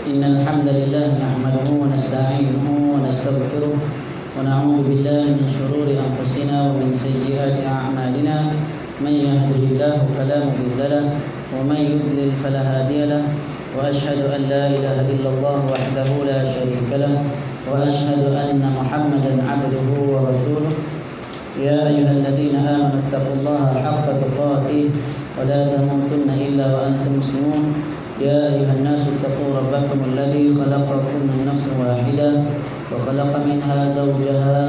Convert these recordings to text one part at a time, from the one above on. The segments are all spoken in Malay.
إن الحمد لله نحمده ونستعينه ونستغفره ونعوذ بالله من شرور أنفسنا ومن سيئات أعمالنا من يهده الله فلا مضل له ومن يضلل فلا هادي له وأشهد أن لا إله إلا الله وحده لا شريك له وأشهد أن محمدا عبده ورسوله يا أيها الذين آمنوا اتقوا الله حق تقاته ولا تموتن إلا وأنتم مسلمون يا أيها الناس اتقوا ربكم الذي خلقكم من نفس واحدة وخلق منها زوجها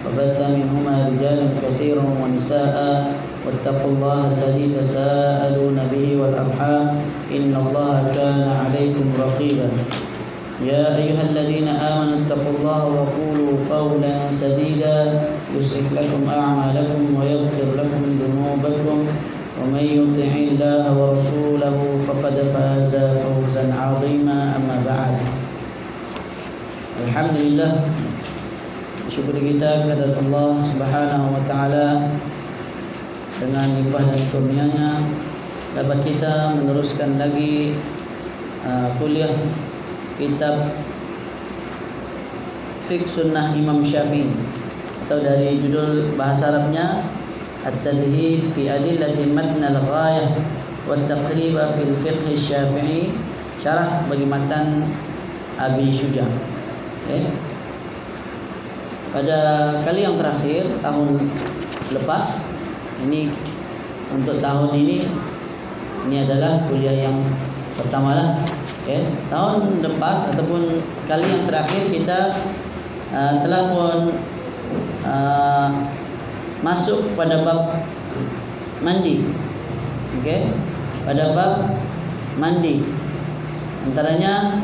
وبث منهما رجالا كثيرا ونساء واتقوا الله الذي تساءلون به والأرحام إن الله كان عليكم رقيبا يا أيها الذين آمنوا اتقوا الله وقولوا قولا سديدا يصلح لكم أعمالكم ويغفر لكم ذنوبكم ومن يطع الله ورسوله فقد فاز فوزا عظيما أما بعد. Alhamdulillah, syukur kita kepada Allah Subhanahu wa taala dengan limpah dan kurnia-Nya dapat kita meneruskan lagi kuliah kitab Fiqh Sunnah Imam Syafi'i, atau dari judul bahasa Arabnya At-Tadhib fi Adillati Matn al-Ghayah wa Taqrib fil Fiqh Syafi'i, syarah bagi matan Abi Syuja. Pada kali yang terakhir tahun lepas, ini untuk tahun ini adalah kuliah yang pertama lah. Tahun lepas ataupun kali yang terakhir kita telah pun masuk pada bab mandi. Pada bab mandi, antaranya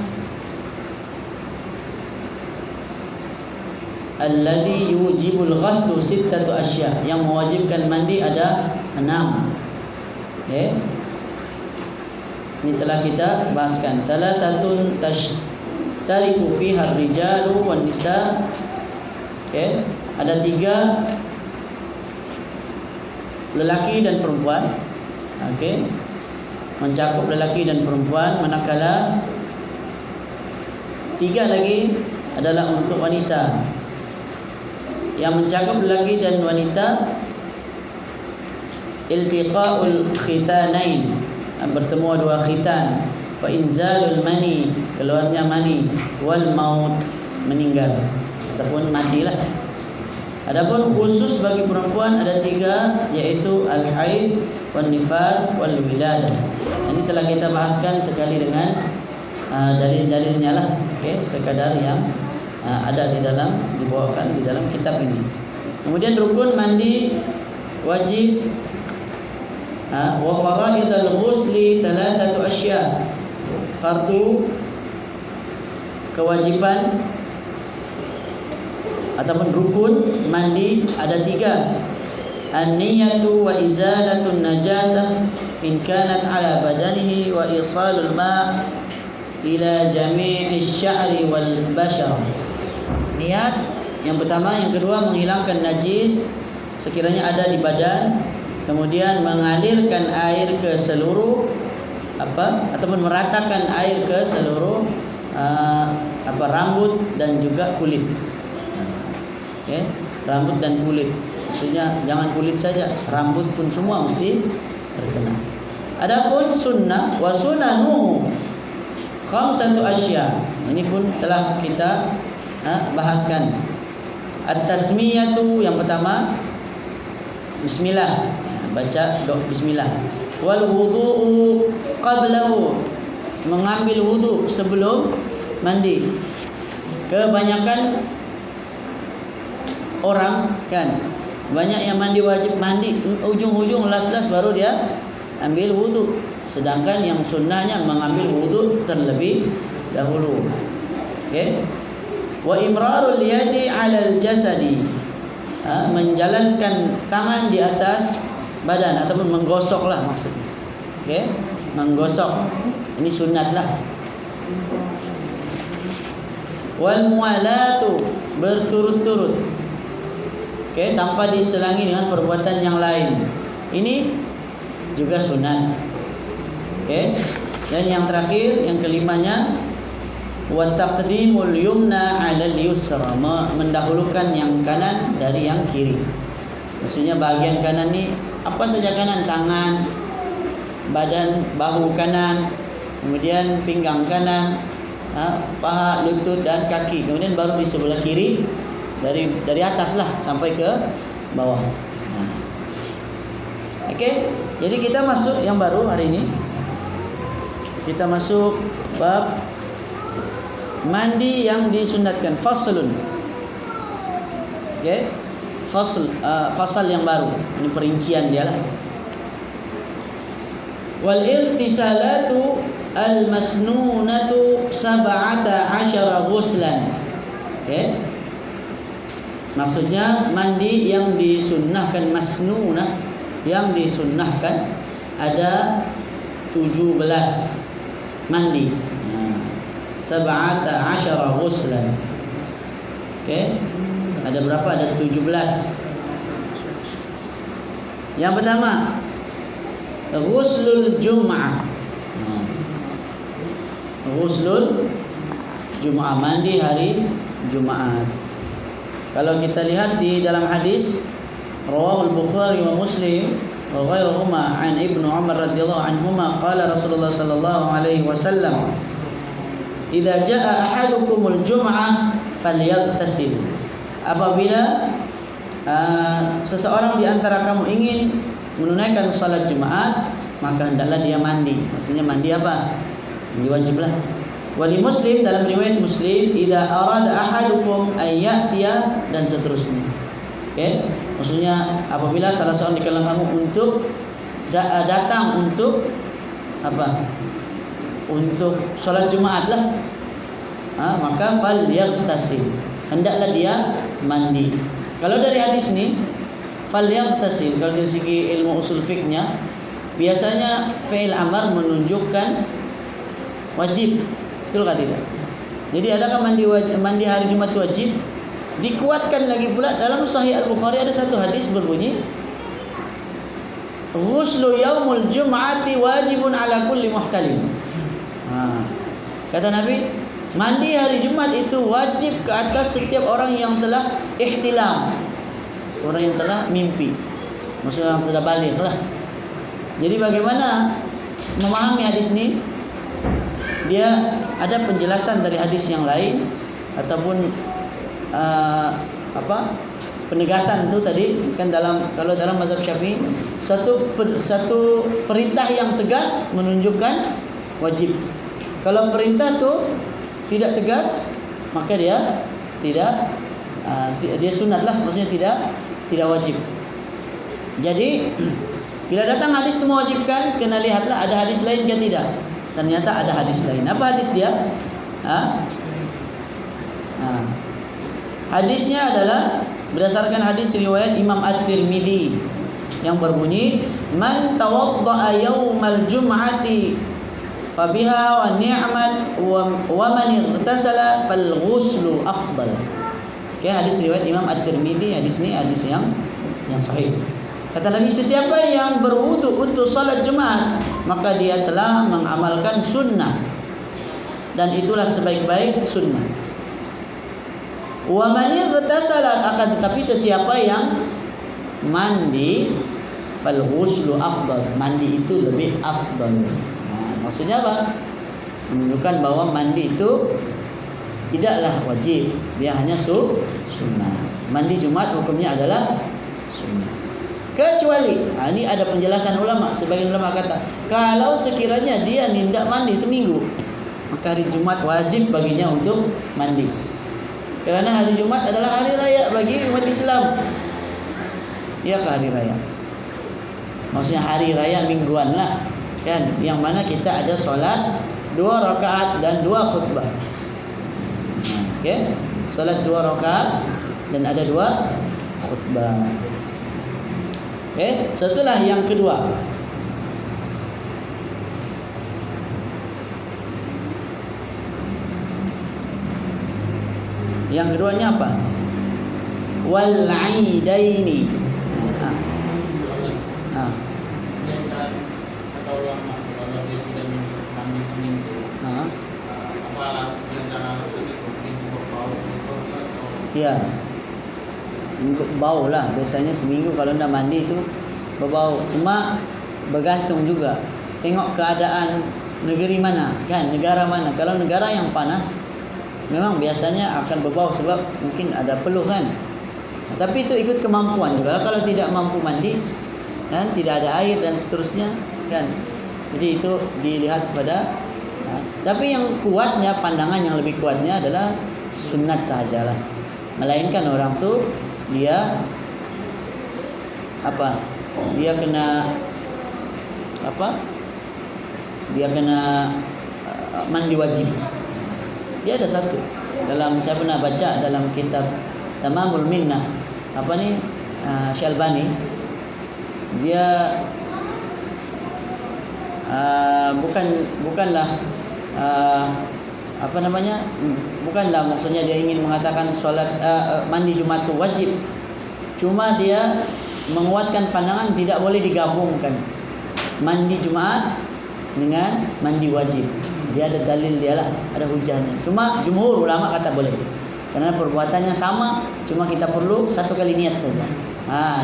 alladhi yujibul ghaslu sittatu asya, yang mewajibkan mandi ada 6. Ini telah kita bahaskan. Thalathatun tashtariku fiha ar-rijalu wan nisa. Ada 3, lelaki dan perempuan. Mencakup lelaki dan perempuan, manakala 3 lagi adalah untuk wanita. Yang mencakup lelaki dan wanita, iltiqa'ul khitanain, bertemu 2 khitan, wa inzalul mani, keluarnya mani, wal maut, meninggal ataupun matilah. Adapun khusus bagi perempuan ada 3, yaitu al-haid, wan nifas, wal wiladah. Ini telah kita bahaskan sekali dengan dalil-dalilnya lah. Sekadar yang ada di dalam, dibawakan di dalam kitab ini. Kemudian rukun mandi wajib wa faraidul ghusli thalathatu asya. Fardu kewajiban ataupun rukun mandi ada 3. An-niyatu wa izalatun najasah in kanat ala badanihi wa isalul ma' ila jami'i sya'ri wal bashar. Niat yang pertama, yang kedua menghilangkan najis sekiranya ada di badan, kemudian mengalirkan air ke seluruh ataupun meratakan air ke seluruh rambut dan juga kulit. Rambut dan kulit, maksudnya jangan kulit saja, rambut pun semua mesti terkena. Adapun sunnah wa sunanuhu khamsatu asya, ini pun telah kita bahaskan. At-tasmiyatu, yang pertama bismillah, baca doa bismillah. Wal wudu'u qablahu, mengambil wudu sebelum mandi. Kebanyakan orang banyak yang mandi wajib, mandi ujung-ujung las-las baru dia ambil wudu, sedangkan yang sunnahnya mengambil wudu terlebih dahulu. Wa imrarul yadi 'alal jasadi, menjalankan tangan di atas badan ataupun menggosoklah maksudnya. Menggosok, ini sunnatlah. Wal mualatu, berturut-turut, tanpa diselangi dengan perbuatan yang lain, ini juga sunat. Dan yang terakhir, yang kelimanya, Wa taqdimul yumna 'alal yusra, mendahulukan yang kanan dari yang kiri. Maksudnya bahagian kanan ni apa saja kanan, tangan, badan, bahu kanan, kemudian pinggang kanan, paha, lutut dan kaki. Kemudian baru di sebelah kiri dari atas lah sampai ke bawah. Okey, jadi kita masuk yang baru hari ini. Kita masuk bab mandi yang disunatkan, faslun. Okey. Fasal yang baru. Ini perincian dia lah. Wal irtisalatu al-masnunatu 17 ghuslan. Okey. Maksudnya mandi yang disunnahkan, masnunah yang disunnahkan ada 17 mandi. 17 ghuslan. Okey. Ada berapa? Ada 17. Yang pertama, ghuslul Jum'ah. Ghuslul Jum'ah, mandi hari Jumaat. Kalau kita lihat di dalam hadis rawahul Bukhari wa Muslim wa ghairuhuma an Ibnu Umar radhiyallahu anhuma qala Rasulullah sallallahu alaihi wasallam, "Idza jaa ahadukumul jum'ah falyaghtasil." Apabila seseorang di antara kamu ingin menunaikan salat Jumaat, maka hendaklah dia mandi. Maksudnya mandi apa? Mandi wajib lah. Wali Muslim, dalam riwayat Muslim, idza arada ahadukum an ya'tiya, dan seterusnya. Okey, maksudnya apabila salah seorang di kalangan kamu untuk datang untuk apa? Untuk salat Jumaat lah. Maka fal yaghtasil, hendaklah dia mandi. Kalau dari hadis ni fal yaghtasil, kalau dari segi ilmu usul fiknya, biasanya fi'il amar menunjukkan wajib. Betul tak tidak? Jadi adakah mandi hari Jumat wajib? Dikuatkan lagi pula dalam Sahih Al-Bukhari ada satu hadis berbunyi, ghuslu yaumul jum'ati wajibun ala kulli muhtalim. Kata Nabi, mandi hari Jumat itu wajib ke atas setiap orang yang telah ihtilam, orang yang telah mimpi, maksudnya yang sudah baligh lah. Jadi bagaimana memahami hadis ini? Dia ada penjelasan dari hadis yang lain ataupun penegasan itu tadi kan, kalau dalam mazhab Syafi'i satu perintah yang tegas menunjukkan wajib. Kalau perintah itu tidak tegas, maka dia tidak dia sunat lah, maksudnya tidak wajib. Jadi bila datang hadis itu mewajibkan, kena lihatlah ada hadis lain ke tidak. Ternyata ada hadis lain. Apa hadis dia? Hadisnya adalah berdasarkan hadis riwayat Imam At-Tirmidzi yang berbunyi, man tawadda'a yaumal jum'ati fabiha wa ni'mat wa man ightasala fal ghuslu afdal. Okey, hadis riwayat Imam At-Tirmidzi. Hadis ini hadis yang sahih. Kata Nabi, sesiapa yang berwudu untuk salat Jumaat, maka dia telah mengamalkan sunnah, dan itulah sebaik-baik sunnah. Wa man ightasala, akan tetapi sesiapa yang mandi, fal ghuslu afdal, mandi itu lebih afdal. Maksudnya apa? Menunjukkan bahwa mandi itu tidaklah wajib, dia hanya sunnah. Mandi Jumat hukumnya adalah sunnah. Kecuali, ini ada penjelasan ulama. Sebagian ulama kata, kalau sekiranya dia tidak mandi seminggu, maka hari Jumat wajib baginya untuk mandi. Kerana hari Jumat adalah hari raya bagi umat Islam. Iya ke hari raya? Maksudnya hari raya mingguan lah, kan? Yang mana kita ada solat 2 rakaat dan 2 khutbah. Okey, solat 2 rakaat dan ada 2 khutbah. Setelah yang kedua, yang keduanya apa? Wal aidaini. Atau ulama kalau dia tidak mandi seminggu, apa alas di antara Ya, bau lah. Biasanya seminggu kalau tidak mandi itu berbau. Cuma bergantung juga. Tengok keadaan negeri mana, kan? Negara mana. Kalau negara yang panas, memang biasanya akan berbau sebab mungkin ada peluh kan. Tapi itu ikut kemampuan juga. Kalau tidak mampu mandi, kan, tidak ada air dan seterusnya, kan. Jadi itu dilihat pada. Tapi yang kuatnya, pandangan yang lebih kuatnya adalah sunat sajalah. Melainkan orang tu dia apa? Dia kena apa? Dia kena mandi wajib. Dia ada satu dalam, saya pernah baca dalam kitab Tamamul Minnah, apa ni, Syalbani. Dia bukanlah apa namanya, bukanlah maksudnya dia ingin mengatakan solat mandi Jumat itu wajib. Cuma dia menguatkan pandangan tidak boleh digabungkan mandi Jumat dengan mandi wajib. Dia ada dalil dia lah, ada hujahnya. Cuma jumhur ulama kata boleh, karena perbuatannya sama, cuma kita perlu satu kali niat saja.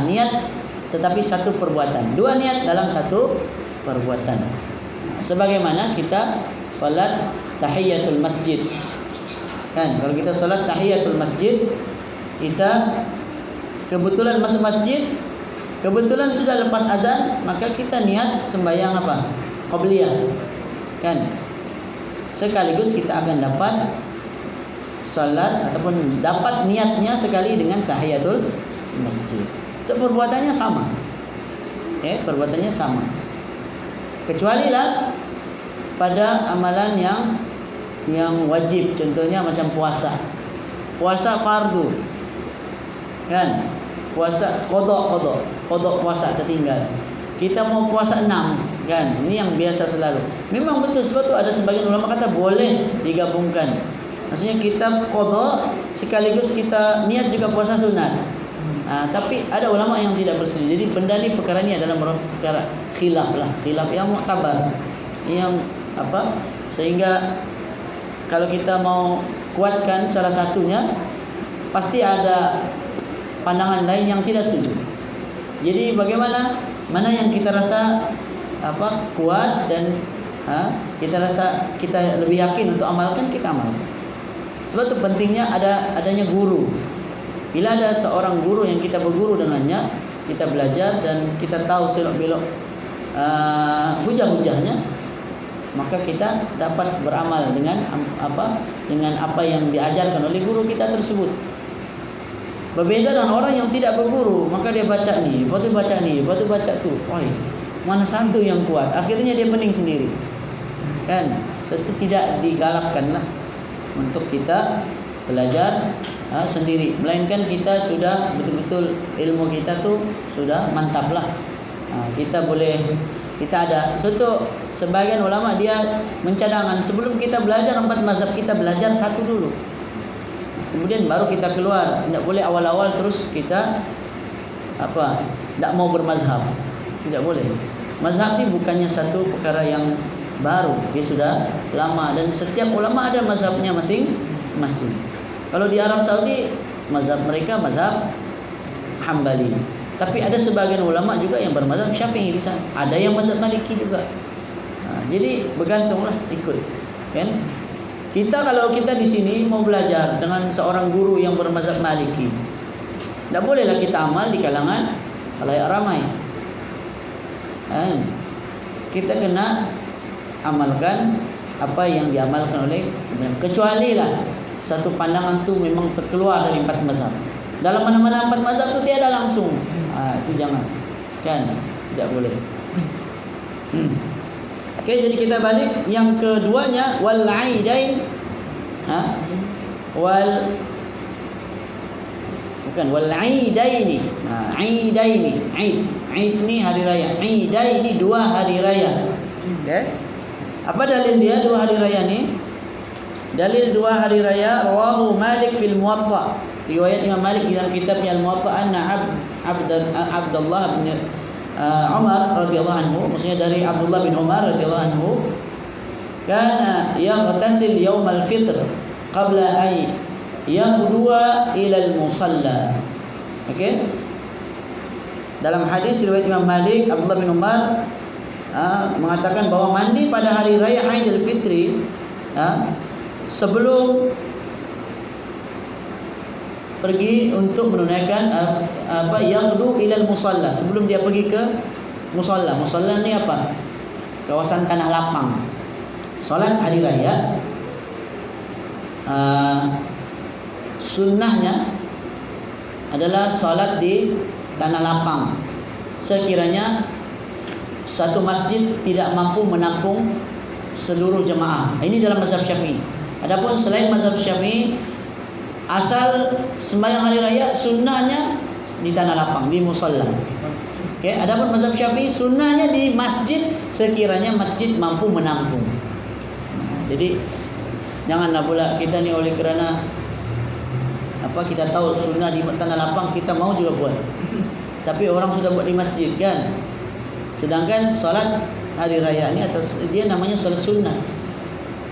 Niat tetapi satu perbuatan, dua niat dalam satu perbuatan. Sebagaimana kita salat tahiyatul masjid, kan? Kalau kita salat tahiyatul masjid, kita kebetulan masuk masjid, kebetulan sudah lepas azan, maka kita niat sembahyang apa? Qabliyah, kan? Sekaligus kita akan dapat salat ataupun dapat niatnya sekali dengan tahiyatul masjid. Perbuatannya sama. Perbuatannya sama. Kecuali lah pada amalan yang wajib, contohnya macam puasa. Puasa fardu, kan? Puasa qada puasa tertinggal. Kita mau puasa 6, kan? Ini yang biasa selalu. Memang betul, sebab tu ada sebagian ulama kata boleh digabungkan. Maksudnya kita qada sekaligus kita niat juga puasa sunat. Tapi ada ulama yang tidak bersetuju. Jadi benda ni, perkara ni adalah perkara khilaf yang muktabar, yang apa, sehingga kalau kita mau kuatkan salah satunya, pasti ada pandangan lain yang tidak setuju. Jadi bagaimana, mana yang kita rasa kuat dan kita rasa kita lebih yakin untuk amalkan, kita amalkan. Sebab itu pentingnya adanya guru. Bila ada seorang guru yang kita berguru dengannya, kita belajar dan kita tahu selok-belok hujah-hujahnya, maka kita dapat beramal dengan apa yang diajarkan oleh guru kita tersebut. Berbeza dengan orang yang tidak berguru, maka dia baca ni, lepas tu baca ni, lepas tu baca tu. Mana satu yang kuat? Akhirnya dia pening sendiri, kan? Itu tidak digalakkanlah untuk kita belajar sendiri, melainkan kita sudah betul-betul ilmu kita tu sudah mantap lah. Kita ada suatu sebagian ulama dia mencadangkan sebelum kita belajar 4 mazhab, kita belajar satu dulu, kemudian baru kita keluar. Tidak boleh awal-awal terus kita tidak mau bermazhab, tidak boleh. Mazhab ini bukannya satu perkara yang baru, dia sudah lama dan setiap ulama ada mazhabnya masing-masing. Kalau di Arab Saudi, mazhab mereka mazhab Hambali. Tapi ada sebagian ulama juga yang bermazhab Syafi'i di sana. Ada yang mazhab Maliki juga. Jadi bergantunglah, ikut. Kan? Kalau kita di sini mau belajar dengan seorang guru yang bermazhab Maliki, tidak bolehlah kita amal di kalangan khalayak ramai. Kan? Kita kena amalkan apa yang diamalkan oleh, kecuali lah satu pandangan tu memang terkeluar dari 4 mazhab. Dalam mana-mana 4 mazhab tu dia ada langsung. Itu jangan, kan? Tidak boleh. Jadi kita balik yang keduanya, wal aidain. Wal aidaini. Aid ni hari raya. Aidaini 2 hari raya. Apa dalil dia 2 hari raya ni? Dalil 2 hari raya rawahu Malik fil Muwatta. Riwayat Imam Malik dalam kitabnya Al-Muwatta, anna Abdullah bin Umar radhiyallahu anhu, maksudnya dari Abdullah bin Umar radhiyallahu anhu, kana yaghtasil yaumal fitr qabla ay yaqduwa ila al-musalla. Okey. Dalam hadis riwayat Imam Malik, Abdullah bin Umar mengatakan bahawa mandi pada hari raya Aidil Fitri sebelum pergi untuk menunaikan yaqdu ila al-musalla, sebelum dia pergi ke musalla. Musalla ni apa? Kawasan tanah lapang. Solat hari raya sunnahnya adalah solat di tanah lapang sekiranya satu masjid tidak mampu menampung seluruh jemaah. Ini dalam mazhab Syafi'i. Adapun selain mazhab Syafi'i, asal sembahyang hari raya sunnahnya di tanah lapang, di musalla. Okey, adapun mazhab Syafi'i sunnahnya di masjid sekiranya masjid mampu menampung. Jadi janganlah pula kita ni oleh kerana kita tahu sunnah di tanah lapang kita mau juga buat. Tapi orang sudah buat di masjid kan. Sedangkan solat hari raya ni atau dia namanya solat sunnah.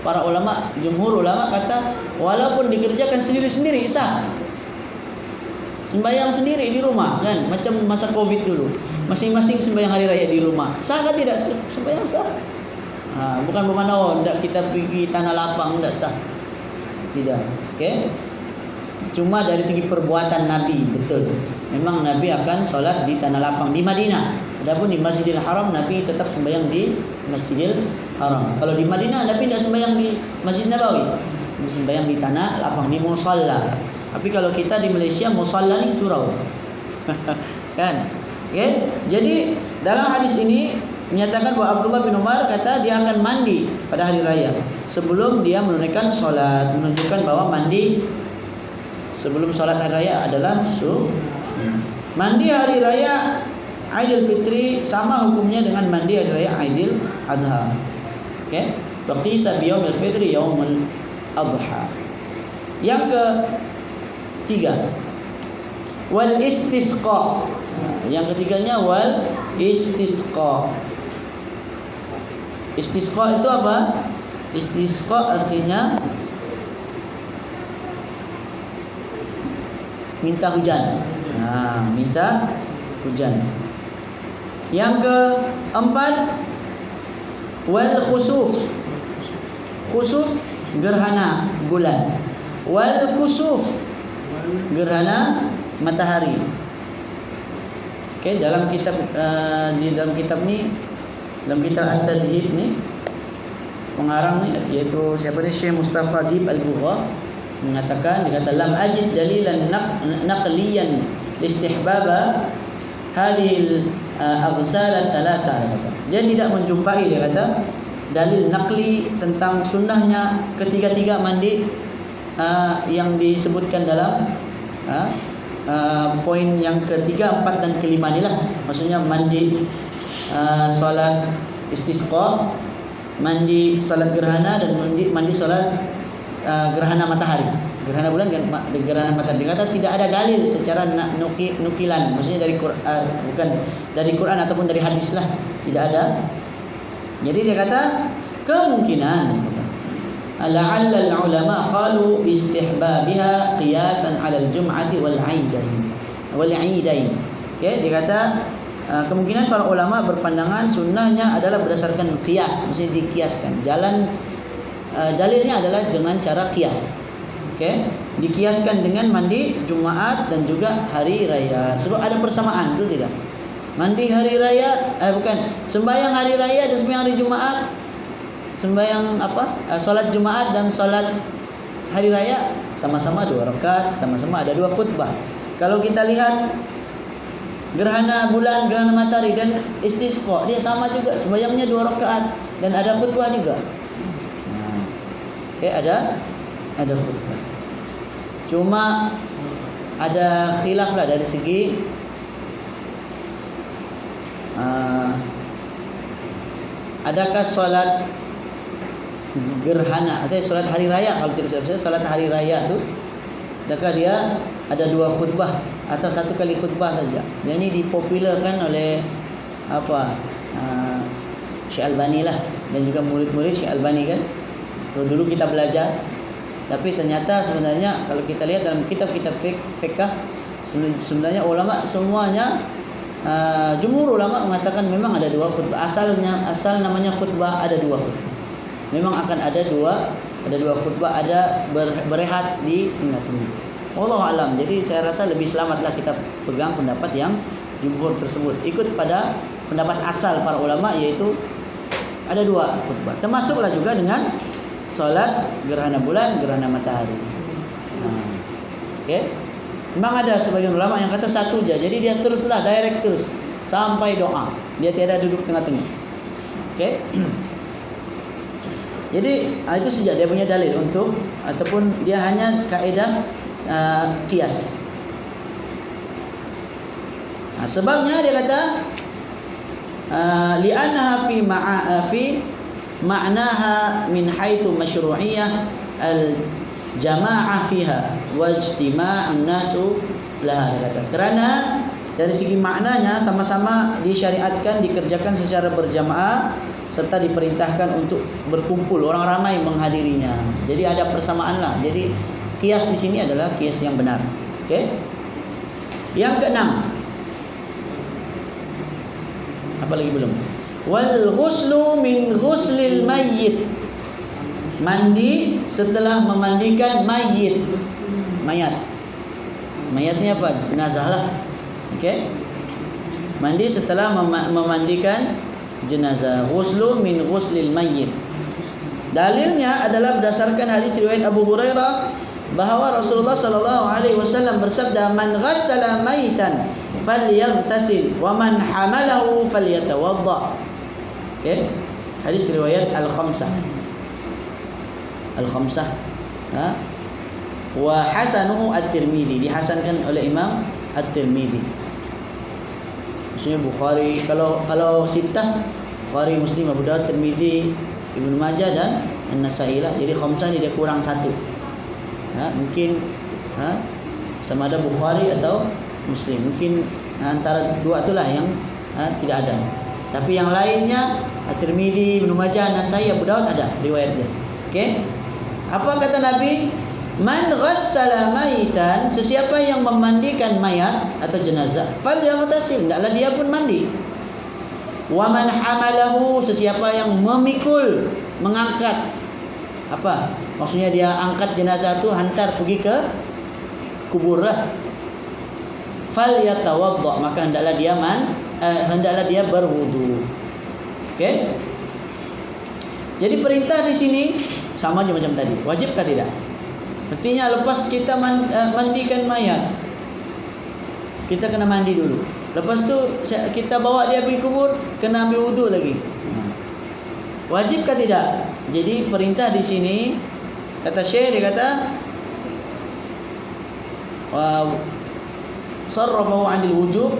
Para ulama, jumhur ulama kata walaupun dikerjakan sendiri-sendiri sah. Sembahyang sendiri di rumah kan, macam masa Covid dulu. Masing-masing sembahyang hari raya di rumah. Sah atau tidak? Sembahyang sah. Bukan bermakna tidak kita pergi tanah lapang tidak sah. Tidak. Okey. Cuma dari segi perbuatan Nabi, betul. Memang Nabi akan solat di tanah lapang di Madinah. Adapun di Masjidil Haram Nabi tetap sembahyang di Masjidil Haram. Kalau di Madinah Nabi tidak sembahyang di Masjid Nabawi. Nabi sembahyang di tanah lapang, di musalla. Tapi kalau kita di Malaysia musalla ni surau. Kan? Okey. Jadi dalam hadis ini menyatakan bahawa Abdullah bin Umar kata dia akan mandi pada hari raya sebelum dia menunaikan solat, menunjukkan bahawa mandi sebelum solat hari raya adalah mandi hari raya Aidil Fitri sama hukumnya dengan mandi hari raya Aidil Adha. Okey, waqisa bi yaumil fitri yaumul adha. Yang ketiga, wal istisqa. Yang ketiganya wal istisqa. Istisqa itu apa? Istisqa artinya minta hujan. Minta hujan. Yang keempat, wal khusuf. Khusuf gerhana bulan. Wal kusuf gerhana matahari. Okey, dalam kitab dalam kitab At-Tadhib ni pengarang ni iaitu siapa dia, Syekh Mustafa Dib Al-Bugha mengatakan, dia kata lam ajid dalilan naqliyan istihbaba hadhil aghsal thalatha. Dia tidak menjumpai, dia kata, dalil naqli tentang sunnahnya ketiga-tiga mandi yang disebutkan dalam poin yang ketiga, empat dan kelima ni lah. Maksudnya mandi solat istisqa, mandi solat gerhana dan mandi solat gerhana matahari, gerhana bulan dan gerhana matahari. Dia kata tidak ada dalil secara nukilan, maksudnya dari Quran, bukan dari Quran ataupun dari hadis lah, tidak ada. Jadi dia kata kemungkinan la'alla al-ulama qalu bi istihbabiha qiyasan 'ala al-jum'ati wal 'idain. Okey, dia kata kemungkinan para ulama berpandangan sunnahnya adalah berdasarkan qiyas, maksudnya dikiaskan. Dalilnya adalah dengan cara qiyas. Okey, dikiaskan dengan mandi Jumaat dan juga hari raya. Sebab ada persamaan, betul tidak? Mandi hari raya, sembahyang hari raya dan sembahyang hari Jumaat. Sembahyang solat Jumaat dan solat hari raya sama-sama 2 rakaat, sama-sama ada 2 khutbah. Kalau kita lihat gerhana bulan, gerhana matahari dan istisqa, dia sama juga, sembahyangnya 2 rakaat dan ada khutbah juga. Okey, ada khutbah. Cuma ada khilaf lah dari segi adakah solat gerhana atau solat hari raya, kalau tidak salah solat hari raya tu adakah dia ada 2 khutbah atau 1 kali khutbah saja. Yang ini dipopularkan oleh Syekh Albani lah, dan juga murid-murid Syekh Albani kan. Dulu kita belajar Tapi ternyata sebenarnya kalau kita lihat dalam kitab-kitab fiqh, sebenarnya ulama semuanya, jumhur ulama mengatakan memang ada dua khutbah. Asal namanya khutbah ada dua khutbah. Memang akan ada dua khutbah, ada berehat di tengah-tengah. Wallahu alam. Jadi saya rasa lebih selamatlah kita pegang pendapat yang jumhur tersebut. Ikut pada pendapat asal para ulama, yaitu ada dua khutbah. Termasuklah juga dengan solat gerhana bulan, gerhana matahari. Okey. Memang ada sebagian ulama yang kata satu aja. Jadi dia teruslah direct terus sampai doa. Dia tiada duduk tengah-tengah. Okey. Jadi itu saja dia punya dalil untuk, ataupun dia hanya kaedah qiyas. Sebabnya dia kata li'annaha fi ma'naha min haitsu masyru'iyyah al-jama'ah fiha wa ijtima'un nasu laha. Dia kata kerana dari segi maknanya sama-sama disyariatkan, dikerjakan secara berjamaah, serta diperintahkan untuk berkumpul orang ramai menghadirinya. Jadi ada persamaan lah. Jadi qiyas di sini adalah qiyas yang benar. Okey. Yang keenam, apa lagi belum? Wal ghuslu min ghuslil mayyit. Mandi setelah memandikan mayit. Mayat ni apa? Jenazah lah. Okey. Mandi setelah memandikan jenazah. Ghuslu min ghuslil mayyit. Dalilnya adalah berdasarkan hadis riwayat Abu Hurairah bahawa Rasulullah sallallahu alaihi wasallam bersabda, "Man ghassala maitan falyaghtasil wa man hamalahu falyatawadda." Okey. Hadis riwayat Al-Khamsah. Wa hasanuhu At-Tirmidzi, dihasankan oleh Imam At-Tirmidzi. Maksudnya Bukhari, kalau sittah Bukhari, Muslim, Abu Dawud, Tirmidzi, Ibnu Majah dan An-Nasa'i lah. Jadi khamsah ni dia kurang satu. Mungkin sama ada Bukhari atau Muslim. Mungkin antara dua itulah yang tidak ada. Tapi yang lainnya At-Tirmidzi, Ibnu Majah, An-Nasa'i, Abu Dawud ada riwayat dia. Okey. Apa kata Nabi? Man ghassala maitan, sesiapa yang memandikan mayat atau jenazah, falyaghtasil, hendaklah dia pun mandi. Wa man hamalahu, sesiapa yang memikul, mengangkat. Apa? Maksudnya dia angkat jenazah tu hantar pergi ke kubur lah. Falyatawadda, maka hendaklah dia berwudu. Okey? Jadi perintah di sini sama aja macam tadi. Wajibkah tidak? Artinya lepas kita mandikan mayat, kita kena mandi dulu. Lepas tu kita bawa dia pergi kubur, kena ambil wudu lagi. Wajibkah tidak? Jadi perintah di sini, kata Syekh, dia kata sarrafahu 'anil wujub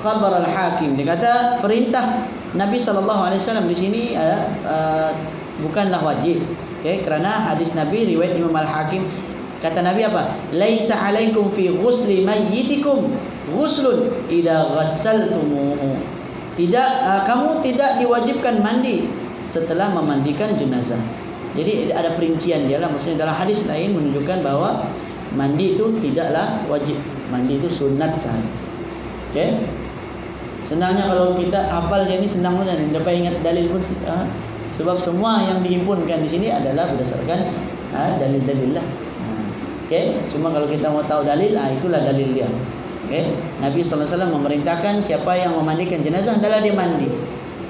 khabar al-Hakim. Dia kata perintah Nabi SAW di sini bukanlah wajib. Okay, kerana hadis Nabi riwayat Imam Al-Hakim, kata Nabi apa? Laisa 'alaikum fi ghusli mayyitikum ghuslun idza ghassaltumuhu. Tidak, kamu tidak diwajibkan mandi setelah memandikan jenazah. Jadi ada perincian dia lah. Maksudnya dalam hadis lain menunjukkan bahawa mandi itu tidaklah wajib. Mandi itu sunat sahaja. Okey. Senangnya kalau kita hafal je ni senang saja, tak dapat ingat dalil pun. Sebab semua yang dihimpunkan di sini adalah berdasarkan dalil-dalil lah. Okey, cuma kalau kita mau tahu dalil, itulah dalil dia. Okey, Nabi sallallahu alaihi wasallam memerintahkan siapa yang memandikan jenazah adalah dia mandi.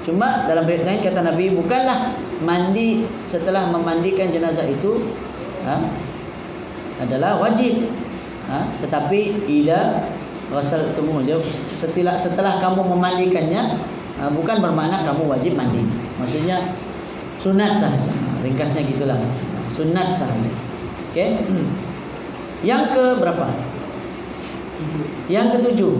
Cuma dalam riwayat lain kata Nabi, bukanlah mandi setelah memandikan jenazah itu adalah wajib. Tetapi ila ghasaltum, setelah kamu memandikannya, bukan bermakna kamu wajib mandi. Maksudnya sunat sahaja. Ringkasnya gitulah. Sunat sahaja. Okey. Yang ke berapa? Yang ketujuh.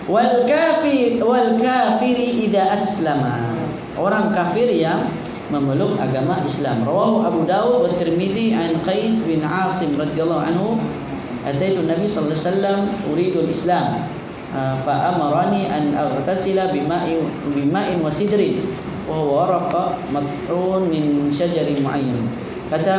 Wal kafiri idza aslama. Orang kafir yang memeluk agama Islam. Rawahu Abu Dawud wa Tirmidzi an Qais bin Asim radhiyallahu anhu, ataitu Nabi sallallahu alaihi wasallam uridu al-Islam fa amarani an aghtasila bima'in wa sidrin wa huwa waraqa mat'un min syajarin muayyan. Kata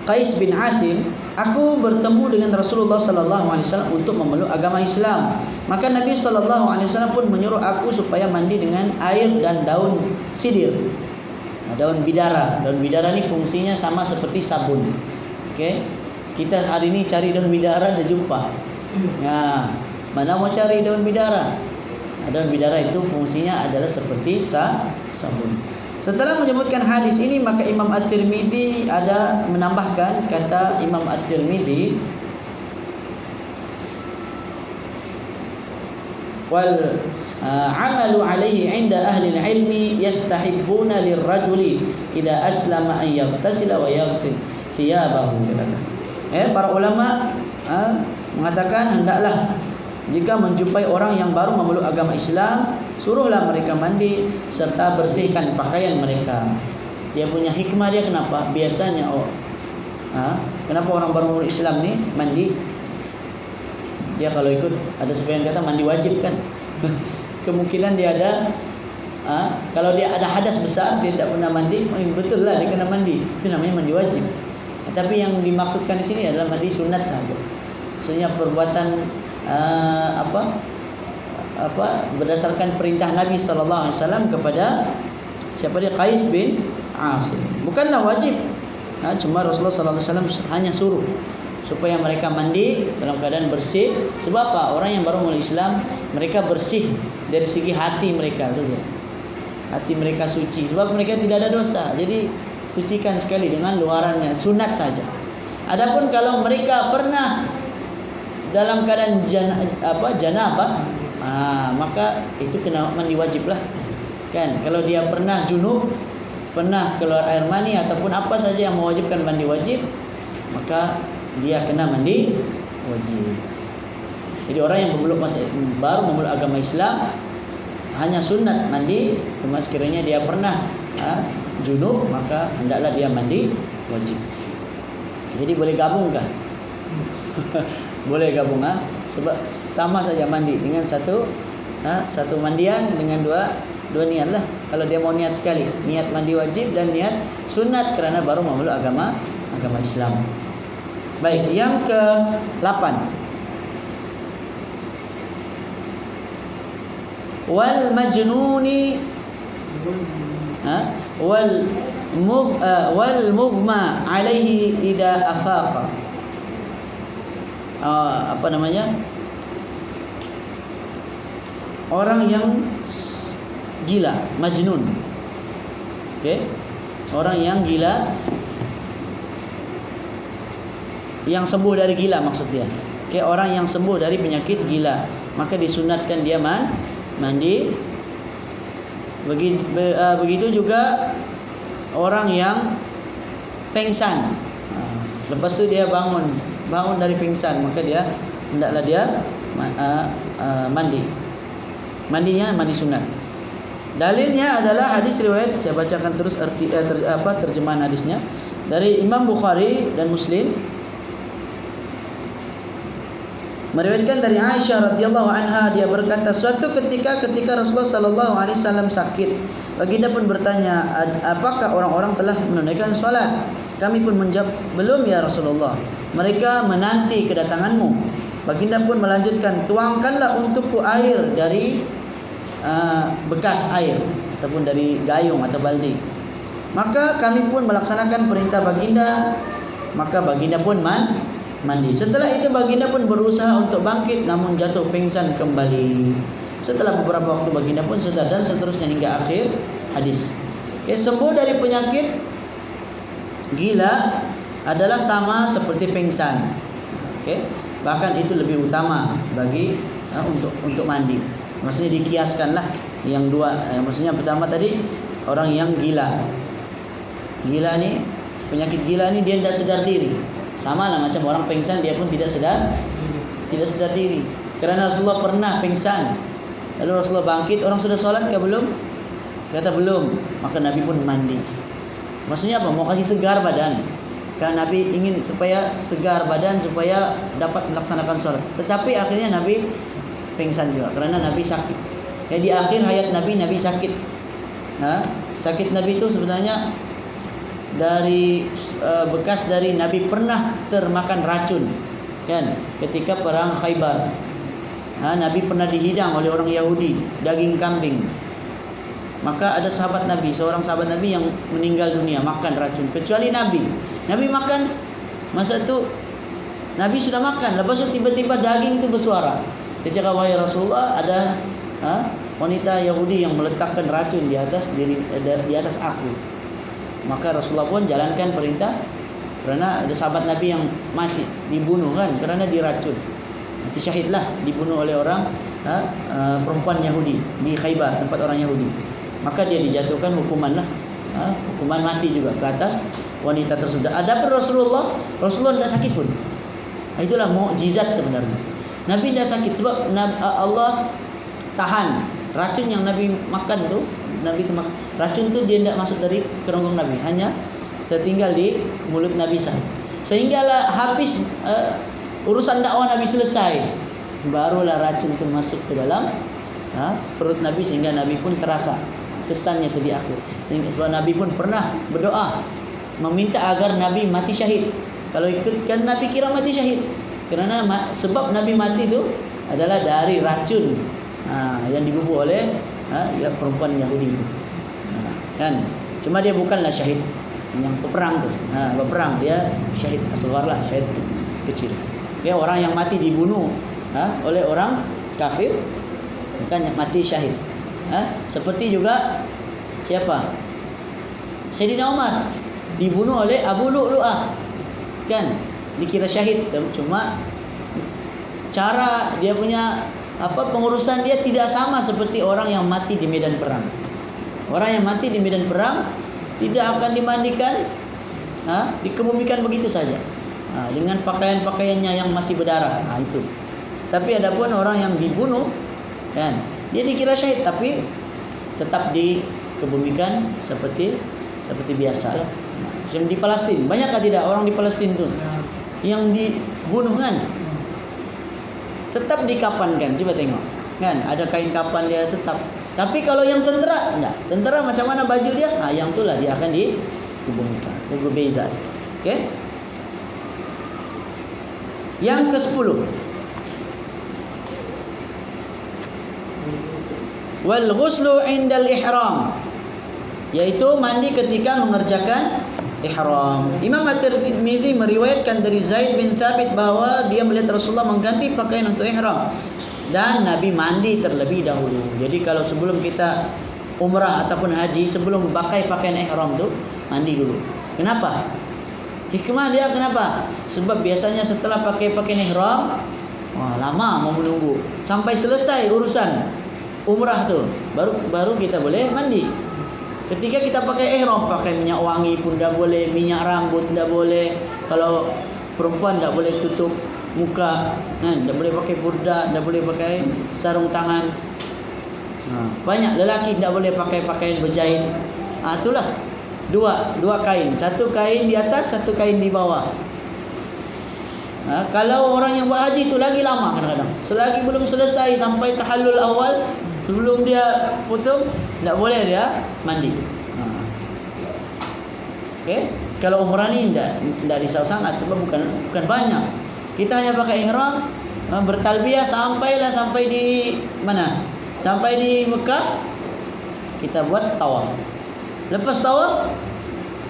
Qais bin Asim, aku bertemu dengan Rasulullah sallallahu alaihi wasallam untuk memeluk agama Islam. Maka Nabi sallallahu alaihi wasallam pun menyuruh aku supaya mandi dengan air dan daun sidir. Daun bidara. Daun bidara ni fungsinya sama seperti sabun. Okey. Kita hari ini cari daun bidara dah jumpa. Mana mau cari daun bidara? Daun bidara itu fungsinya adalah seperti sabun. Setelah menyebutkan hadis ini, maka Imam At-Tirmidzi ada menambahkan, kata Imam At-Tirmidzi, wal amalu alaihi 'inda ahli al-ilmi yastahibbuna lirrajuli idza aslama an yaghtasila wa yaghsil thiyabahu. Para ulama mengatakan hendaklah jika menjumpai orang yang baru memeluk agama Islam, suruhlah mereka mandi serta bersihkan pakaian mereka. Dia punya hikmah dia kenapa? Biasanya kenapa orang baru memeluk Islam ni mandi? Dia kalau ikut ada sebagian kata mandi wajib kan. Kemungkinan dia ada kalau dia ada hadas besar dia tak pernah mandi, betul lah dia kena mandi. Itu namanya mandi wajib. Tapi yang dimaksudkan di sini adalah mandi sunat saja. Maksudnya perbuatan berdasarkan perintah Nabi sallallahu alaihi wasallam kepada siapa dia, Qais bin Asim. Bukanlah wajib. Cuma Rasulullah sallallahu alaihi wasallam hanya suruh supaya mereka mandi dalam keadaan bersih. Sebab apa? Orang yang baru memeluk Islam, mereka bersih dari segi hati mereka saja. Hati mereka suci sebab mereka tidak ada dosa. Jadi sucikan sekali dengan luarannya, sunat saja. Adapun kalau mereka pernah dalam keadaan janabah, maka itu kena mandi wajib lah. Kan? Kalau dia pernah junub, pernah keluar air mani ataupun apa saja yang mewajibkan mandi wajib, maka dia kena mandi wajib. Jadi orang yang baru memeluk agama Islam hanya sunat mandi, cuma sekiranya dia pernah junub, maka hendaklah dia mandi wajib. Jadi boleh gabungkan. Boleh gabung sebab sama saja mandi dengan satu mandian dengan dua niat lah. Kalau dia mau niat sekali, niat mandi wajib dan niat sunat kerana baru memeluk agama Islam. Baik, yang ke-8, wal majnuni wal mughma alaihi idza afaqa. Orang yang gila, majnun. Okey. Orang yang gila, yang sembuh dari gila maksud dia. Okey, orang yang sembuh dari penyakit gila, maka disunatkan dia mandi. Begitu juga orang yang pengsan. Lepas tu dia bangun dari pingsan, maka dia hendaklah dia mandi. Mandinya mandi sunat. Dalilnya adalah hadis riwayat, saya bacakan terus terjemahan hadisnya dari Imam Bukhari dan Muslim. Meriwayatkan dari Aisyah radhiyallahu anha, dia berkata, suatu ketika Rasulullah sallallahu alaihi wasallam sakit, baginda pun bertanya, apakah orang-orang telah menunaikan solat? Kami pun menjawab, belum ya Rasulullah. Mereka menanti kedatanganmu. Baginda pun melanjutkan, tuangkanlah untukku air dari bekas air ataupun dari gayung atau baldi. Maka kami pun melaksanakan perintah baginda. Maka baginda pun mandi. Setelah itu baginda pun berusaha untuk bangkit, namun jatuh pingsan kembali. Setelah beberapa waktu baginda pun sedar, dan seterusnya hingga akhir hadis. Sembuh dari penyakit gila adalah sama seperti pingsan. Bahkan itu lebih utama bagi untuk mandi. Maksudnya dikiaskanlah yang dua. Maksudnya pertama tadi orang yang gila. Gila ni, penyakit gila ni dia tidak sadar diri. Sama lah macam orang pingsan, dia pun tidak sadar diri. Kerana Rasulullah pernah pingsan, lalu Rasulullah bangkit, orang sudah solat ke belum? Kata belum. Maka Nabi pun mandi. Maksudnya apa? Mau kasih segar badan. Karena Nabi ingin supaya segar badan, supaya dapat melaksanakan solat. Tetapi akhirnya Nabi pingsan juga kerana Nabi sakit. di akhir hayat Nabi sakit. Sakit Nabi itu sebenarnya dari bekas dari Nabi pernah termakan racun, kan? Ketika perang Khaybar, Nabi pernah dihidang oleh orang Yahudi daging kambing. Maka ada sahabat Nabi, seorang sahabat Nabi yang meninggal dunia makan racun. Kecuali Nabi makan. Masa itu Nabi sudah makan, lepas itu tiba-tiba daging itu bersuara. Dia cakap, wahai Rasulullah, ada wanita Yahudi yang meletakkan racun di atas aku. Maka Rasulullah pun jalankan perintah, karena ada sahabat Nabi yang mati, dibunuh kan, karena diracun. Mati syahidlah, dibunuh oleh orang perempuan Yahudi di Khaybar, tempat orang Yahudi. Maka dia dijatuhkan hukuman mati juga ke atas wanita tersebut. Adapun Rasulullah tidak sakit pun. Itulah mukjizat sebenarnya. Nabi tidak sakit sebab Allah tahan racun yang Nabi makan tu. Racun tu dia tidak masuk dari kerongkong Nabi, hanya tertinggal di mulut Nabi saja. Sehinggalah habis urusan dakwah Nabi selesai, barulah racun itu masuk ke dalam perut Nabi, sehingga Nabi pun terasa kesannya itu di akhir. Sehingga Nabi pun pernah berdoa meminta agar Nabi mati syahid. Kalau ikutkan Nabi kira mati syahid, kerana sebab Nabi mati itu adalah dari racun yang dibubuh oleh perempuan Yahudi itu. Kan? Cuma dia bukanlah syahid yang peperang tu. Peperang dia syahid asghar lah, syahid kecil. Ya, orang yang mati dibunuh oleh orang kafir bukan mati syahid. Seperti juga siapa? Sayyidina Umar dibunuh oleh Abu Lu'lu'ah, kan? Dikira syahid, cuma cara dia punya pengurusan dia tidak sama seperti orang yang mati di medan perang. Orang yang mati di medan perang tidak akan dimandikan, dikebumikan begitu saja, dengan pakaian-pakaiannya yang masih berdarah. Itu. Tapi adapun orang yang dibunuh, kan, dia dikira syahid tapi tetap dikebumikan seperti biasa. Yang di Palestin, banyakkah tidak orang di Palestin tu yang dibunuh, kan? Tetap dikapankan, coba tengok, kan? Ada kain kapan dia tetap. Tapi kalau yang tentera, enggak. Tentera macam mana baju dia? Yang itulah dia akan dikebumikan. Berbeza. Okey? Yang ke-10. Wal ghuslu 'indal ihram, yaitu mandi ketika mengerjakan ihram. Imam At-Tirmidzi meriwayatkan dari Zaid bin Thabit bahawa dia melihat Rasulullah mengganti pakaian untuk ihram dan Nabi mandi terlebih dahulu. Jadi kalau sebelum kita umrah ataupun haji, sebelum pakai pakaian ihram tu mandi dulu. Kenapa? Hikmah dia kenapa? Sebab biasanya setelah pakai pakaian ihram, lama mau menunggu sampai selesai urusan umrah tu, baru kita boleh mandi. Ketika kita pakai ihram, pakai minyak wangi pun dah boleh, minyak rambut dah boleh. Kalau perempuan dah boleh tutup muka, dah boleh pakai burda, dah boleh pakai sarung tangan. Banyak lelaki dah boleh pakai pakaian berjahit. Itulah dua kain, satu kain di atas, satu kain di bawah. Kalau orang yang buat haji tu lagi lama kadang-kadang. Selagi belum selesai sampai tahallul awal, sebelum dia potong, tak boleh dia mandi. Okey, kalau umrah ni tak risau sangat sebab bukan banyak. Kita hanya pakai ihram, bertalbiyah sampai di mana? Sampai di Mekah, kita buat tawaf. Lepas tawaf,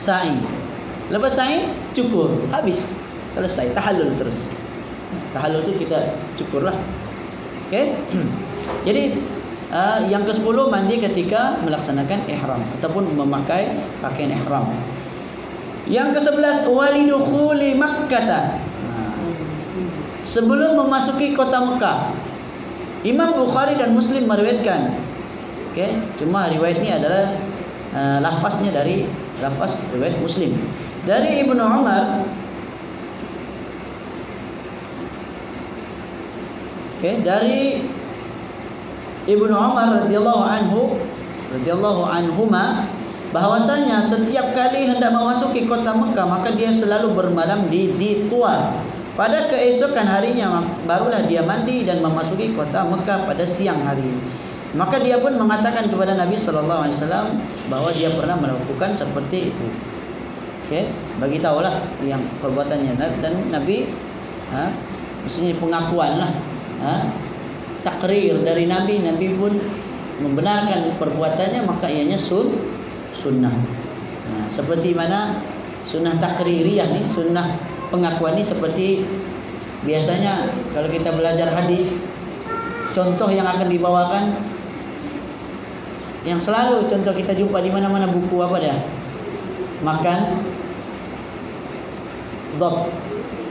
sa'i. Lepas sa'i, cukur. Habis. Selesai, tahallul terus. Tahallul tu kita cukurlah. Okey. Jadi yang ke-10 mandi ketika melaksanakan ihram ataupun memakai pakaian ihram. Yang ke-11 walidukhuli Makkah. Sebelum memasuki kota Mekah. Imam Bukhari dan Muslim meriwayatkan. Okey, cuma riwayat ini adalah lafaznya dari lafaz riwayat Muslim. Dari Ibnu Umar. Dari Ibnu Umar radhiyallahu anhuma bahwasanya setiap kali hendak memasuki kota Mekah maka dia selalu bermalam di Tuar. Pada keesokan harinya barulah dia mandi dan memasuki kota Mekah pada siang hari. Maka dia pun mengatakan kepada Nabi sallallahu alaihi wasallam bahwa dia pernah melakukan seperti itu. Okey, bagi tahulah yang perbuatannya, dan Nabi maksudnya pengakuan lah, takrir dari Nabi pun membenarkan perbuatannya, maka ianya sunnah. Seperti mana sunnah takririyah ni, sunnah pengakuan ni, seperti biasanya kalau kita belajar hadis, contoh yang akan dibawakan, yang selalu contoh kita jumpa di mana-mana buku apa dia? Makan dhab.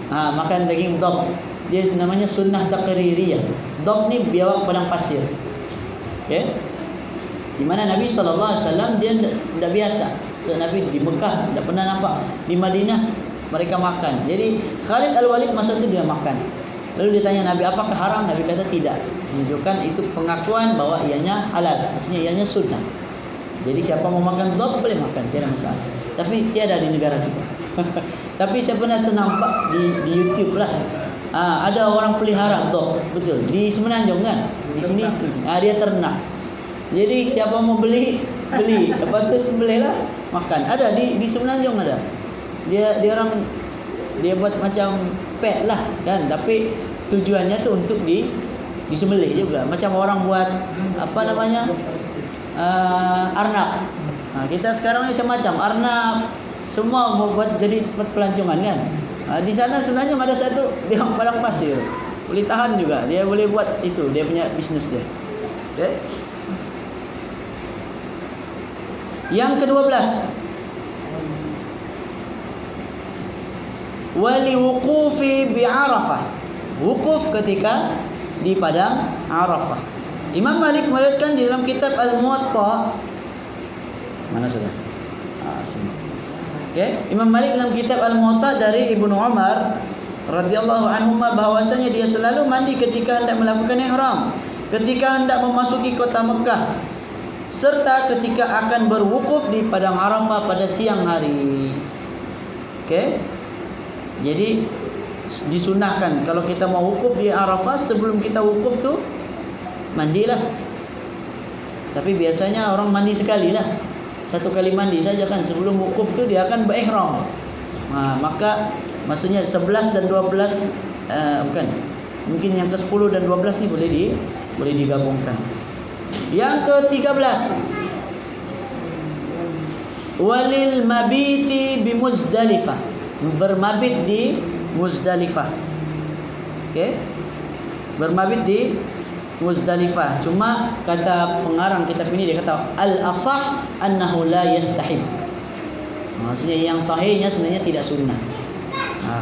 Makan daging dhab. Dia namanya sunnah takririyah. Dhab ni biawak padang pasir. Okey. Di mana Nabi sallallahu alaihi wasallam dia tidak biasa. So Nabi di Mekah tidak pernah nampak. Di Madinah mereka makan. Jadi Khalid Al-Walid masa itu dia makan. Lalu dia tanya Nabi, apakah haram? Nabi kata tidak. Menunjukkan itu pengakuan bahwa ianya halal, maksudnya ianya sunnah. Jadi siapa mau makan dhab boleh makan, tidak masalah. Tapi tiada di negara kita. Tapi saya pernah ternampak di YouTube lah. Ada orang pelihara dhab, betul. Di Semenanjung kan? Di sini dia ternak. Jadi siapa mau beli. Lepas tu sembelihlah, makan. Ada di Semenanjung ada. Dia orang dia buat macam pet lah kan, tapi tujuannya tu untuk disembelih juga. Macam orang buat apa namanya? Arnab. Kita sekarang ni macam-macam arnab, semua mau buat jadi pelancongan kan. Di sana sebenarnya ada satu di padang pasir. Boleh tahan juga. Dia boleh buat itu, dia punya bisnes dia. Okey. Yang ke-12, wali wuqufi bi Arafah. Wukuf ketika di padang Arafah. Imam Malik meriwayatkan di dalam kitab Al-Muwatta. Mana sudah? Sini. Okey, Imam Malik dalam kitab Al-Muwatta dari Ibnu Umar radhiyallahu anhuma bahwasanya dia selalu mandi ketika hendak melakukan ihram, ketika hendak memasuki kota Mekah, serta ketika akan berwukuf di padang Arafah pada siang hari. Okey. Jadi disunahkan kalau kita mau wukuf di Arafah, sebelum kita wukuf tu mandilah. Tapi biasanya orang mandi sekali lah, satu kali mandi saja kan. Sebelum wukuf tu dia akan berihram. Maka maksudnya 11 dan 12 bukan. Mungkin yang ke-10 dan 12 ni boleh digabungkan. Yang ke-13, walil mabiti bi Muzdalifah, bermabit di Muzdalifah. Okey, bermabit di Muzdalifah. Cuma kata pengarang kitab ini, dia kata al-asah annahu la yastahib. Maksudnya yang sahihnya sebenarnya tidak sunnah.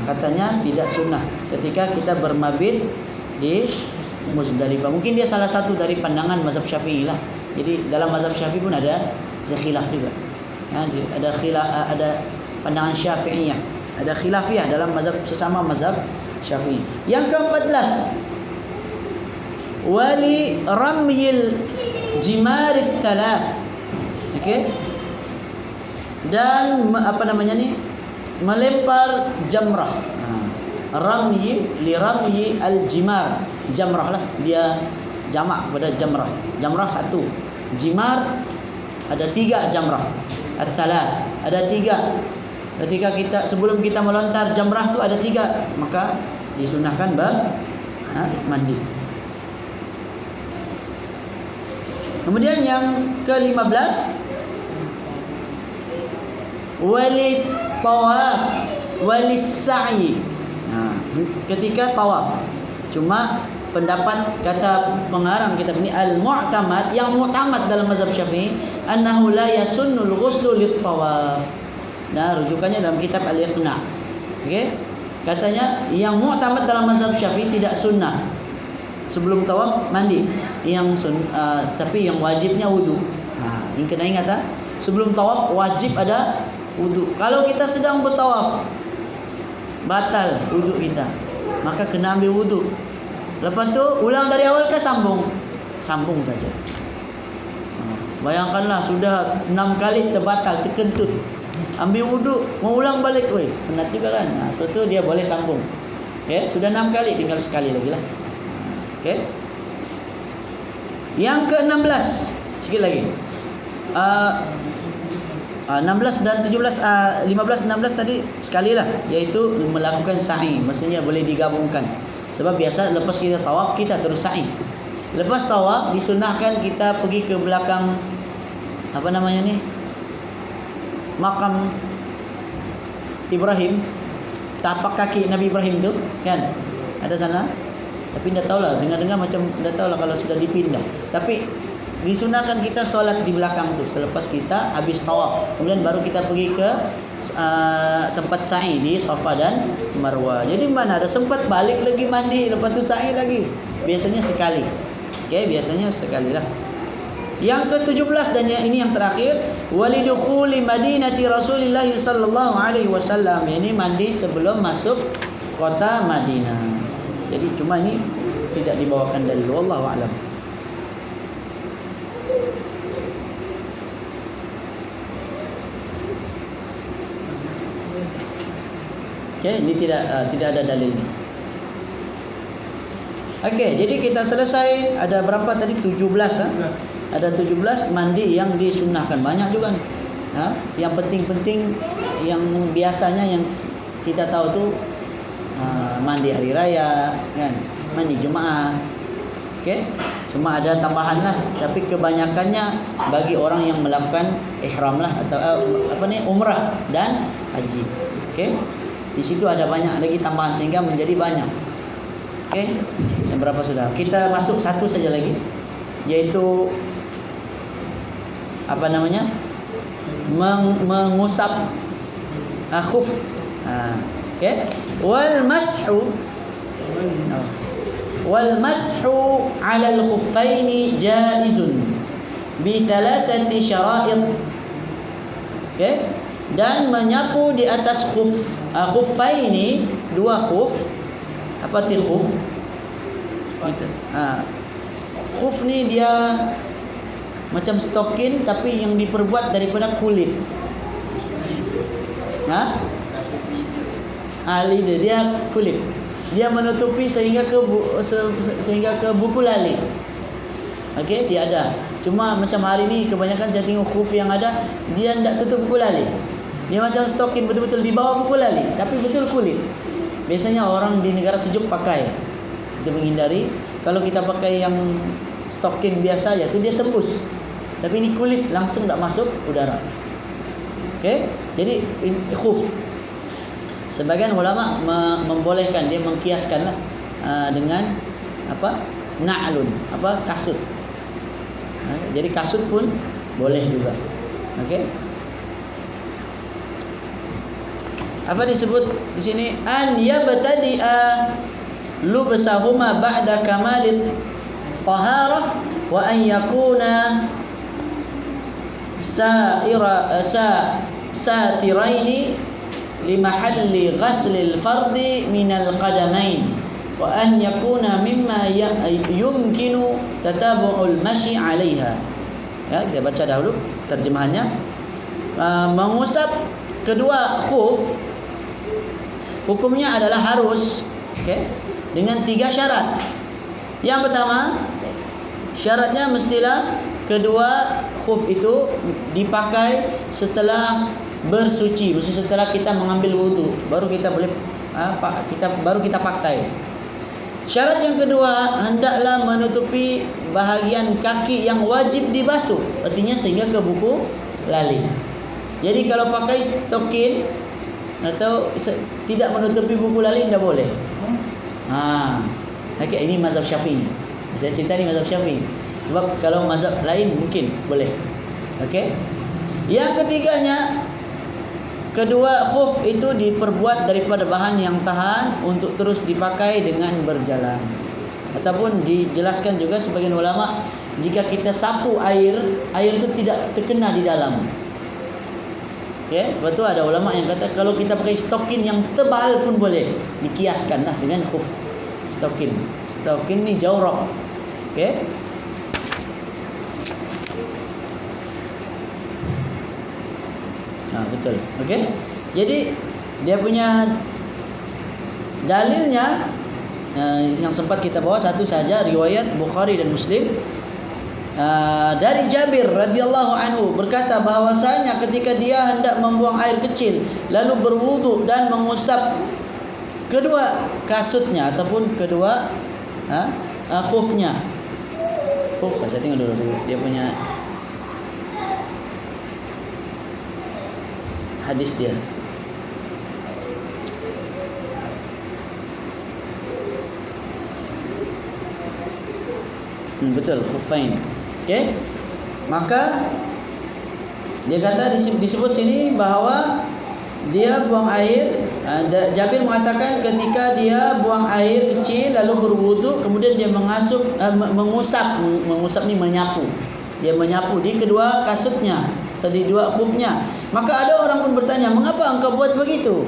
Katanya tidak sunnah ketika kita bermabit di Muzdalifah. Mungkin dia salah satu dari pandangan mazhab Syafi'i lah. Jadi dalam mazhab Syafi'i pun ada khilaf juga. Ada pandangan Syafi'iyah, ada khilafiyah dalam mazhab, sesama mazhab Syafi'i. Yang ke-14, wali ramyil jimarith thalath. Okey. Dan apa namanya ni? Melempar jamrah. Ramyi li ramyi al-jimar. Jamrah lah, dia jamak pada jamrah. Jamrah satu, jimar ada 3 jamrah. At-thalath ada 3. Ketika kita sebelum kita melontar jamrah tu ada 3, maka disunahkan mandi. Kemudian yang ke-15, wali tawaf wali sa'i. Ketika tawaf. Cuma pendapat kata pengarang kitab ini al-mu'tamad, yang mu'tamad dalam mazhab Syafi'i, annahu la yasunnul ghuslu lit-tawaf. Nah, rujukannya dalam kitab Al-Iqna'. Okey. Katanya yang mu'tamad dalam mazhab Syafi'i tidak sunnah sebelum tawaf mandi. Tapi yang wajibnya wudu. Ini kena ingat sebelum tawaf wajib ada wudu. Kalau kita sedang bertawaf batal wudu kita, maka kena ambil wudu. Lepas tu ulang dari awal ke sambung saja. Bayangkanlah sudah 6 kali terbatal, terkentut, ambil wudu, mau ulang balik, penat juga kan. So tu dia boleh sambung. Sudah 6 kali, tinggal sekali lagi lah. Yang ke-16, sikit lagi. 16 dan 17, 15, 16 tadi sekali lah, iaitu melakukan sa'i. Maksudnya boleh digabungkan. Sebab biasa lepas kita tawaf kita terus sa'i. Lepas tawaf disunahkan kita pergi ke belakang apa namanya ni? Makam Ibrahim, tapak kaki Nabi Ibrahim tu, kan? Ada sana. Tapi dah tahulah, dengar-dengar macam dah tahulah kalau sudah dipindah. Tapi disunahkan kita solat di belakang tu selepas kita habis tawaf. Kemudian baru kita pergi ke tempat sa'i di Safa dan Marwah. Jadi mana ada sempat balik lagi mandi lepas tu sa'i lagi. Biasanya sekali. Okey, biasanya sekali lah. Yang ke-17 dan ini yang terakhir, walidukhuli madinati Rasulillah sallallahu alaihi wasallam. Ini mandi sebelum masuk kota Madinah. Jadi cuma ini tidak dibawakan dalil, wallahu a'lam. Okey, ini tidak ada dalilnya. Okey, jadi kita selesai. Ada berapa tadi? 17 Ada 17 mandi yang disunnahkan. Banyak juga nih. Yang penting-penting yang biasanya yang kita tahu tu mandi hari raya, kan? Mandi Jumaat. Okey. Cuma ada tambahan lah, tapi kebanyakannya bagi orang yang melakukan ihram lah atau umrah dan haji. Okey. Di situ ada banyak lagi tambahan sehingga menjadi banyak. Okey. Yang berapa sudah? Kita masuk satu saja lagi, yaitu apa namanya? Mengusap khuf. Okey. Wal mashu 'ala al-khuffaini jaizun bi thalathati syara'it. Okey. Dan menyapu di atas khuffaini, dua khuf. Apa arti khuf? Khuf ni dia macam stokin tapi yang diperbuat daripada kulit. Dia kulit. Dia menutupi sehingga ke buku lali. Okey, dia ada. Cuma macam hari ni kebanyakan saya tengok khuf yang ada, dia tidak tutup buku lali. Dia macam stokin betul-betul di bawah buku lali, tapi betul kulit. Biasanya orang di negara sejuk pakai. Kita menghindari. Kalau kita pakai yang stokin biasa ya, tu dia tembus. Tapi ini kulit langsung tak masuk udara. Okey, jadi khuf. Sebagian ulama membolehkan, dia mengkiaskanlah dengan apa? Na'lun, kasut. Jadi kasut pun boleh juga. Okey. Apa disebut di sini? An yabtadi'a lubsahuma ba'da kamalit taharah wa an yakuna satiraini limahalli ghaslil fardi minal qadamain wa an yakuna mimma yumkinu tatabu'ul mashi 'alaiha. Ya, kita baca dahulu terjemahannya. Mengusap kedua khuf hukumnya adalah harus, okey, dengan 3 syarat. Yang pertama, syaratnya mestilah kedua khuf itu dipakai setelah bersuci, maksudnya setelah kita mengambil wudu, baru kita boleh baru kita pakai. Syarat yang kedua, hendaklah menutupi bahagian kaki yang wajib dibasuh, artinya sehingga ke buku lali. Jadi kalau pakai stokin atau tidak menutupi buku lali tidak boleh. Okey, ini mazhab Syafi'i. Saya cerita ni mazhab Syafi'i. Sebab kalau mazhab lain mungkin boleh. Okey. Yang ketiganya, kedua khuf itu diperbuat daripada bahan yang tahan untuk terus dipakai dengan berjalan. Ataupun dijelaskan juga sebagian ulama, jika kita sapu air itu tidak terkena di dalam. Okey, lepas tu ada ulama yang kata kalau kita pakai stokin yang tebal pun boleh, dikiaskanlah dengan khuf. Stokin ni jawrab. Okey. Betul. Okey. Jadi dia punya dalilnya yang sempat kita bawa satu saja, riwayat Bukhari dan Muslim. Dari Jabir radhiyallahu anhu berkata bahwasanya ketika dia hendak membuang air kecil lalu berwudu dan mengusap kedua kasutnya ataupun kedua khufnya. Saya tengok dulu dia punya hadis dia. Betul, khufain. Okey. Maka dia kata disebut sini bahawa dia buang air. Jabir mengatakan ketika dia buang air kecil lalu berwudu, kemudian dia mengusap ni menyapu. Dia menyapu di kedua kasutnya, tadi dua khufnya. Maka ada orang pun bertanya, "Mengapa engkau buat begitu?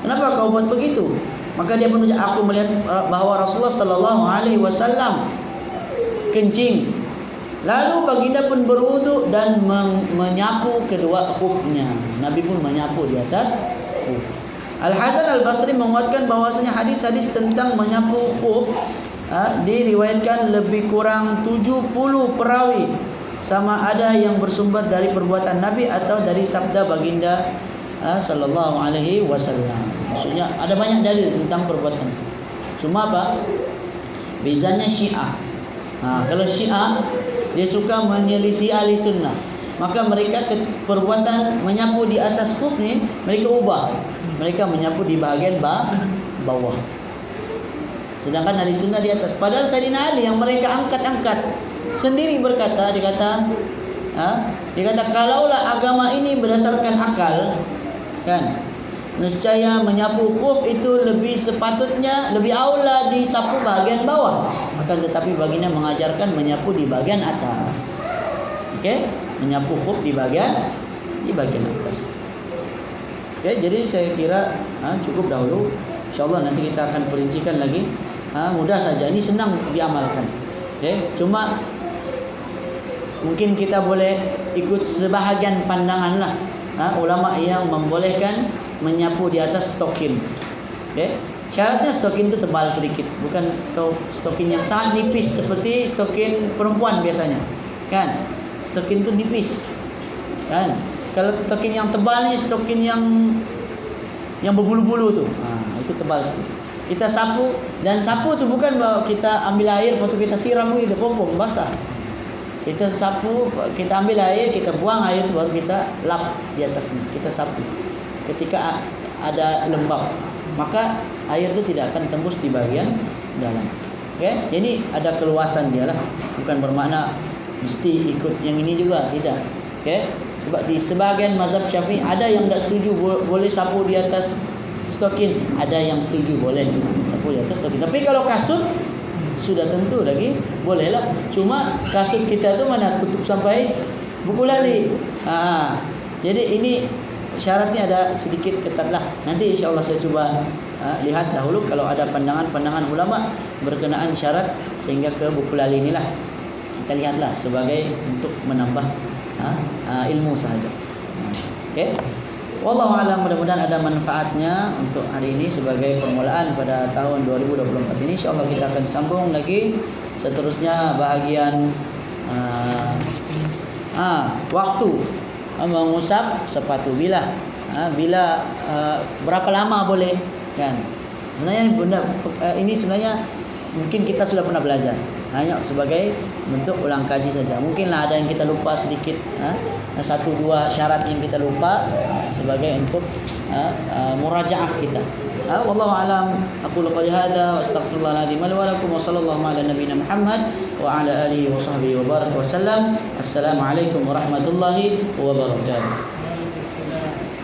Kenapa kau buat begitu?" Maka dia menunjuk, "Aku melihat bahawa Rasulullah sallallahu alaihi wasallam kencing. Lalu baginda pun berwudu dan menyapu kedua khufnya." Nabi pun menyapu di atas khuf. Al-Hasan Al-Basri menguatkan bahwasanya hadis-hadis tentang menyapu khuf diriwayatkan lebih kurang 70 perawi, sama ada yang bersumber dari perbuatan Nabi atau dari sabda baginda sallallahu alaihi wasallam. Maksudnya ada banyak dalil tentang perbuatan. Cuma apa? Bezanya Syiah. Kalau Syiah dia suka menyelisih ahli sunnah, maka mereka perbuatan menyapu di atas khuf ni mereka ubah, mereka menyapu di bahagian bawah. Sedangkan ahli sunnah di atas. Padahal Sayyidina Ali yang mereka angkat-angkat sendiri berkata, dia kata kalaulah agama ini berdasarkan akal, kan, nescaya menyapu khuf itu lebih sepatutnya, lebih aula disapu bahagian bawah. Akan tetapi baginda mengajarkan menyapu di bahagian atas. Okey, menyapu khuf di bahagian atas. Okey, jadi saya kira cukup dahulu. InsyaAllah nanti kita akan perincikan lagi. Mudah saja, ini senang diamalkan. Okey, cuma mungkin kita boleh ikut sebahagian pandangan lah. Ulama yang membolehkan menyapu di atas stokin. Okay? Syaratnya stokin itu tebal sedikit, bukan stokin yang sangat nipis seperti stokin perempuan biasanya. Kan? Stokin itu nipis. Kan? Kalau stokin yang tebal ni stokin yang berbulu-bulu tu. Itu tebal sedikit. Kita sapu, dan sapu tu bukan bahawa kita ambil air lepas tu kita siram begitu, pompom basah. Kita sapu, kita ambil air, kita buang air itu, baru kita lap di atasnya, kita sapu. Ketika ada lembab, maka air itu tidak akan tembus di bagian dalam. Okey, jadi ada keluasan dia lah. Bukan bermakna mesti ikut yang ini juga, tidak. Okey, sebab di sebahagian mazhab Syafi'i ada yang tak setuju boleh sapu di atas stokin, ada yang setuju boleh sapu di atas stokin. Tapi kalau kasut sudah tentu lagi bolehlah. Cuma kasut kita tu mana tutup sampai buku lali. Jadi ini syaratnya ada sedikit ketat lah. Nanti insya Allah saya cuba lihat dahulu kalau ada pandangan-pandangan ulama berkenaan syarat sehingga ke buku lali inilah. Kita lihatlah sebagai untuk menambah ilmu sahaja. Okey. Wallahu a'lam, mudah-mudahan ada manfaatnya untuk hari ini sebagai permulaan pada tahun 2024 ini. Insyaallah kita akan sambung lagi seterusnya bahagian waktu mengusap sepatu bila berapa lama boleh, kan. Sebenarnya ini sebenarnya mungkin kita sudah pernah belajar, hanya sebagai bentuk ulang kaji saja. Mungkinlah ada yang kita lupa sedikit, satu dua syarat yang kita lupa sebagai untuk murajaah kita. Wallahu alam. Aku qouli hadza wa astaghfirullah li wa lakum wa sallallahu ala nabiyyina Muhammad wa ala alihi wa sahbihi wa baraka wa sallam. Assalamualaikum warahmatullahi wabarakatuh.